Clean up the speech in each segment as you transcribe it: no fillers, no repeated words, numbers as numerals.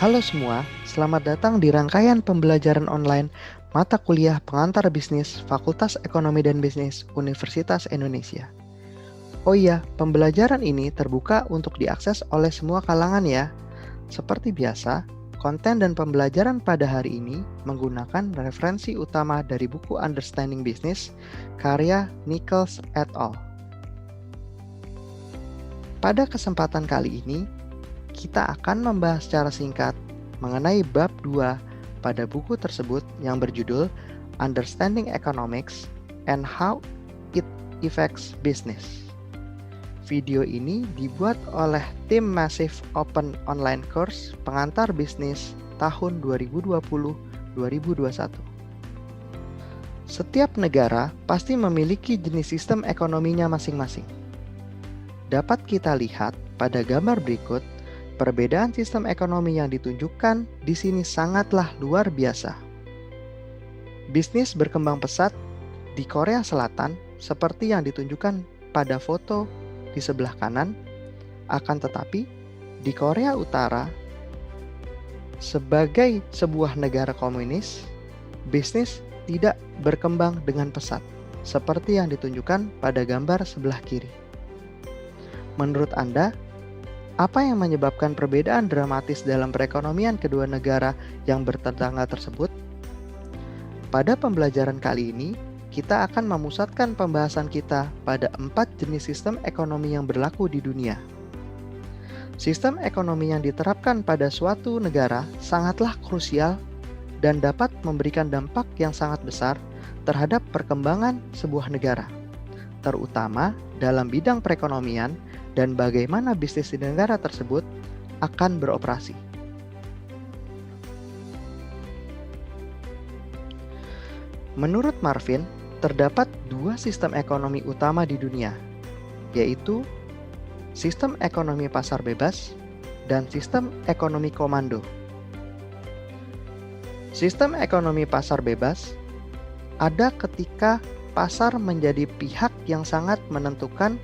Halo semua, selamat datang di rangkaian pembelajaran online mata kuliah pengantar bisnis Fakultas Ekonomi dan Bisnis Universitas Indonesia. Oh iya, pembelajaran ini terbuka untuk diakses oleh semua kalangan ya. Seperti biasa, konten dan pembelajaran pada hari ini menggunakan referensi utama dari buku Understanding Business karya Nichols et al. Pada kesempatan kali ini, kita akan membahas secara singkat mengenai bab 2 pada buku tersebut yang berjudul Understanding Economics and How It Affects Business. Video ini dibuat oleh tim Massive Open Online Course pengantar bisnis tahun 2020-2021. Setiap negara pasti memiliki jenis sistem ekonominya masing-masing. Dapat kita lihat pada gambar berikut, perbedaan sistem ekonomi yang ditunjukkan di sini sangatlah luar biasa. Bisnis berkembang pesat di Korea Selatan seperti yang ditunjukkan pada foto di sebelah kanan, akan tetapi di Korea Utara sebagai sebuah negara komunis, bisnis tidak berkembang dengan pesat seperti yang ditunjukkan pada gambar sebelah kiri. Menurut Anda, apa yang menyebabkan perbedaan dramatis dalam perekonomian kedua negara yang bertetangga tersebut? Pada pembelajaran kali ini, kita akan memusatkan pembahasan kita pada 4 jenis sistem ekonomi yang berlaku di dunia. Sistem ekonomi yang diterapkan pada suatu negara sangatlah krusial dan dapat memberikan dampak yang sangat besar terhadap perkembangan sebuah negara, terutama dalam bidang perekonomian dan bagaimana bisnis di negara tersebut akan beroperasi. Menurut Marvin, terdapat 2 sistem ekonomi utama di dunia, yaitu sistem ekonomi pasar bebas dan sistem ekonomi komando. Sistem ekonomi pasar bebas ada ketika pasar menjadi pihak yang sangat menentukan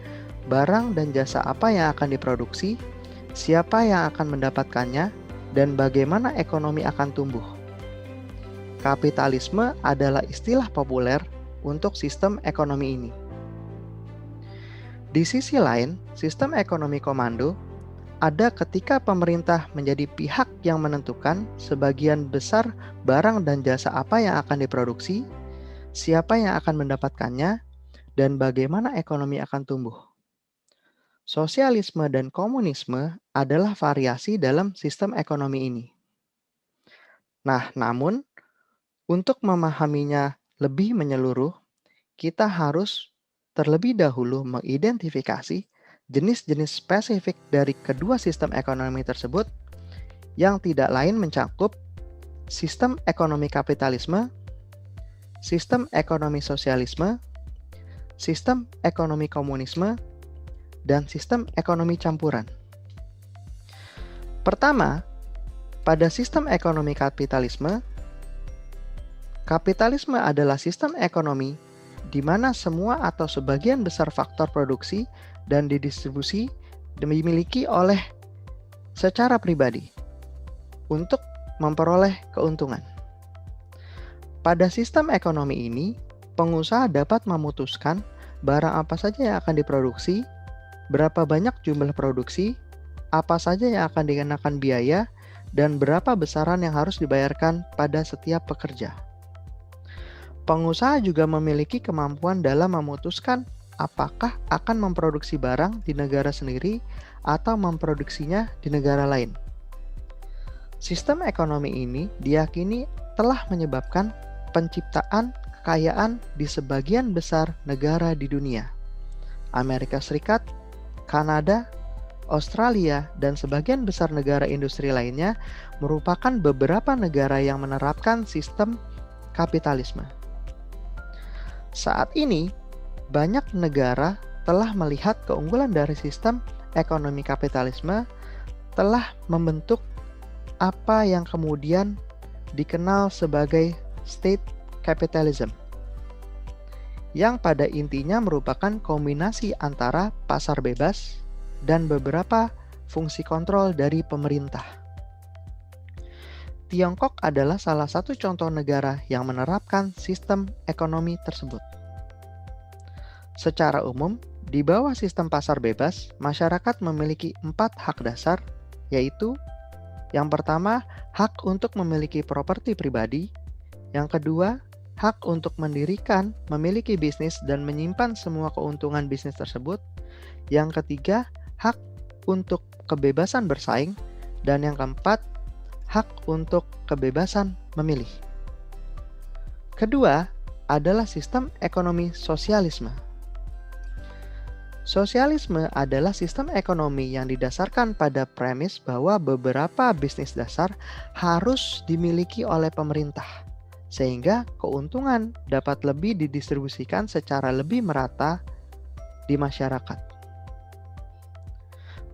barang dan jasa apa yang akan diproduksi, siapa yang akan mendapatkannya, dan bagaimana ekonomi akan tumbuh. Kapitalisme adalah istilah populer untuk sistem ekonomi ini. Di sisi lain, sistem ekonomi komando ada ketika pemerintah menjadi pihak yang menentukan sebagian besar barang dan jasa apa yang akan diproduksi, siapa yang akan mendapatkannya, dan bagaimana ekonomi akan tumbuh. Sosialisme dan komunisme adalah variasi dalam sistem ekonomi ini. Nah, namun, untuk memahaminya lebih menyeluruh, kita harus terlebih dahulu mengidentifikasi jenis-jenis spesifik dari kedua sistem ekonomi tersebut yang tidak lain mencakup sistem ekonomi kapitalisme, sistem ekonomi sosialisme, sistem ekonomi komunisme, dan sistem ekonomi campuran. Pertama, pada sistem ekonomi kapitalisme, kapitalisme adalah sistem ekonomi di mana semua atau sebagian besar faktor produksi dan didistribusi dimiliki oleh secara pribadi untuk memperoleh keuntungan. Pada sistem ekonomi ini, pengusaha dapat memutuskan barang apa saja yang akan diproduksi, berapa banyak jumlah produksi, apa saja yang akan dikenakan biaya, dan berapa besaran yang harus dibayarkan pada setiap pekerja. Pengusaha juga memiliki kemampuan dalam memutuskan apakah akan memproduksi barang di negara sendiri atau memproduksinya di negara lain. Sistem ekonomi ini diyakini telah menyebabkan penciptaan kekayaan di sebagian besar negara di dunia. Amerika Serikat, Kanada, Australia, dan sebagian besar negara industri lainnya merupakan beberapa negara yang menerapkan sistem kapitalisme. Saat ini, banyak negara telah melihat keunggulan dari sistem ekonomi kapitalisme telah membentuk apa yang kemudian dikenal sebagai state capitalism, yang pada intinya merupakan kombinasi antara pasar bebas dan beberapa fungsi kontrol dari pemerintah. Tiongkok adalah salah satu contoh negara yang menerapkan sistem ekonomi tersebut. Secara umum, di bawah sistem pasar bebas, masyarakat memiliki 4 hak dasar, yaitu yang pertama, hak untuk memiliki properti pribadi. Yang kedua, hak untuk mendirikan, memiliki bisnis, dan menyimpan semua keuntungan bisnis tersebut. Yang ketiga, hak untuk kebebasan bersaing. Dan yang keempat, hak untuk kebebasan memilih. Kedua adalah sistem ekonomi sosialisme. Sosialisme adalah sistem ekonomi yang didasarkan pada premis bahwa beberapa bisnis dasar harus dimiliki oleh pemerintah, sehingga keuntungan dapat lebih didistribusikan secara lebih merata di masyarakat.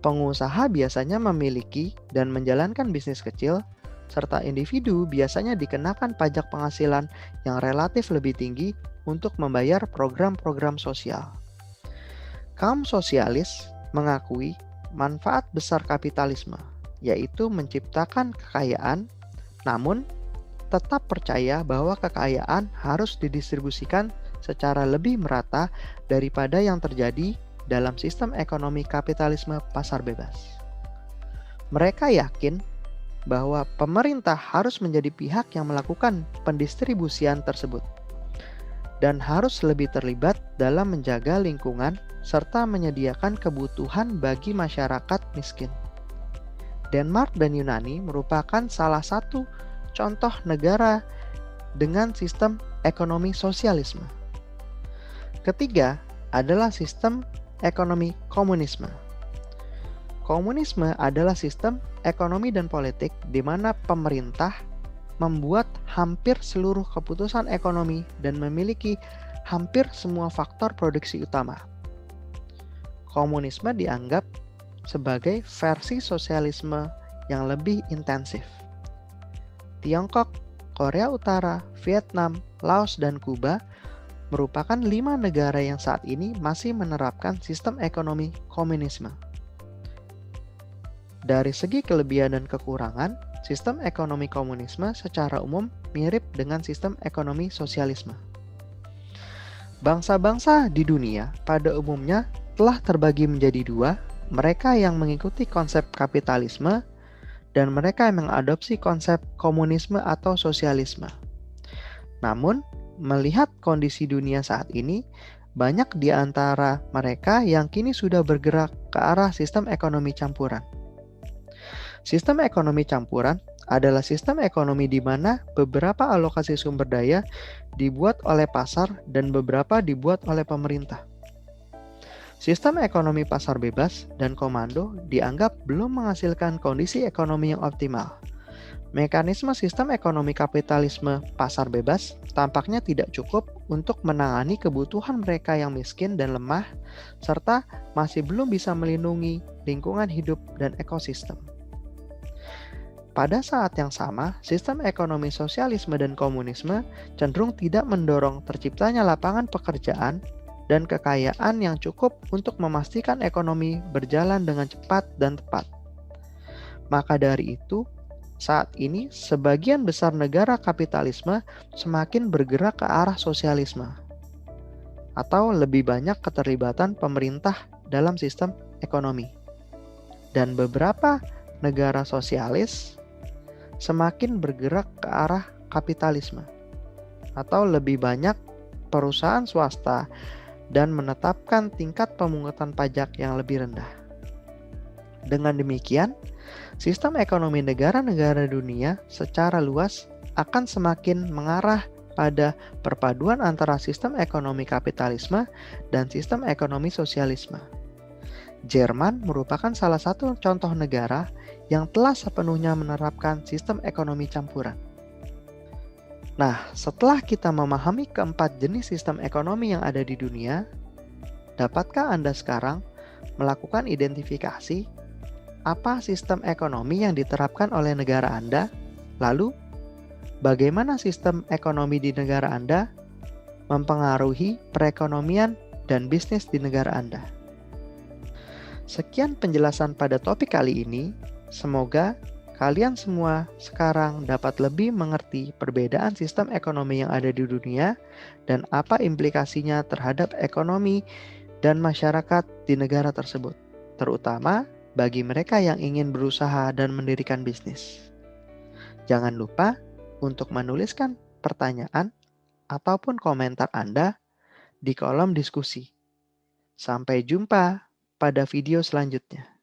Pengusaha biasanya memiliki dan menjalankan bisnis kecil, serta individu biasanya dikenakan pajak penghasilan yang relatif lebih tinggi untuk membayar program-program sosial. Kaum sosialis mengakui manfaat besar kapitalisme, yaitu menciptakan kekayaan, namun tetap percaya bahwa kekayaan harus didistribusikan secara lebih merata daripada yang terjadi dalam sistem ekonomi kapitalisme pasar bebas. Mereka yakin bahwa pemerintah harus menjadi pihak yang melakukan pendistribusian tersebut dan harus lebih terlibat dalam menjaga lingkungan serta menyediakan kebutuhan bagi masyarakat miskin. Denmark dan Yunani merupakan salah satu contoh negara dengan sistem ekonomi sosialisme. Ketiga adalah sistem ekonomi komunisme. Komunisme adalah sistem ekonomi dan politik di mana pemerintah membuat hampir seluruh keputusan ekonomi dan memiliki hampir semua faktor produksi utama. Komunisme dianggap sebagai versi sosialisme yang lebih intensif. Tiongkok, Korea Utara, Vietnam, Laos, dan Kuba merupakan 5 negara yang saat ini masih menerapkan sistem ekonomi komunisme. Dari segi kelebihan dan kekurangan, sistem ekonomi komunisme secara umum mirip dengan sistem ekonomi sosialisme. Bangsa-bangsa di dunia pada umumnya telah terbagi menjadi 2, mereka yang mengikuti konsep kapitalisme dan mereka yang mengadopsi konsep komunisme atau sosialisme. Namun, melihat kondisi dunia saat ini, banyak di antara mereka yang kini sudah bergerak ke arah sistem ekonomi campuran. Sistem ekonomi campuran adalah sistem ekonomi di mana beberapa alokasi sumber daya dibuat oleh pasar dan beberapa dibuat oleh pemerintah. Sistem ekonomi pasar bebas dan komando dianggap belum menghasilkan kondisi ekonomi yang optimal. Mekanisme sistem ekonomi kapitalisme pasar bebas tampaknya tidak cukup untuk menangani kebutuhan mereka yang miskin dan lemah, serta masih belum bisa melindungi lingkungan hidup dan ekosistem. Pada saat yang sama, sistem ekonomi sosialisme dan komunisme cenderung tidak mendorong terciptanya lapangan pekerjaan dan kekayaan yang cukup untuk memastikan ekonomi berjalan dengan cepat dan tepat. Maka dari itu, saat ini, sebagian besar negara kapitalisme semakin bergerak ke arah sosialisme, atau lebih banyak keterlibatan pemerintah dalam sistem ekonomi. Dan beberapa negara sosialis semakin bergerak ke arah kapitalisme, atau lebih banyak perusahaan swasta dan menetapkan tingkat pemungutan pajak yang lebih rendah. Dengan demikian, sistem ekonomi negara-negara dunia secara luas akan semakin mengarah pada perpaduan antara sistem ekonomi kapitalisme dan sistem ekonomi sosialisme. Jerman merupakan salah satu contoh negara yang telah sepenuhnya menerapkan sistem ekonomi campuran. Nah, setelah kita memahami keempat jenis sistem ekonomi yang ada di dunia, dapatkah Anda sekarang melakukan identifikasi apa sistem ekonomi yang diterapkan oleh negara Anda? Lalu, bagaimana sistem ekonomi di negara Anda mempengaruhi perekonomian dan bisnis di negara Anda? Sekian penjelasan pada topik kali ini. Semoga kalian semua sekarang dapat lebih mengerti perbedaan sistem ekonomi yang ada di dunia dan apa implikasinya terhadap ekonomi dan masyarakat di negara tersebut, terutama bagi mereka yang ingin berusaha dan mendirikan bisnis. Jangan lupa untuk menuliskan pertanyaan ataupun komentar Anda di kolom diskusi. Sampai jumpa pada video selanjutnya.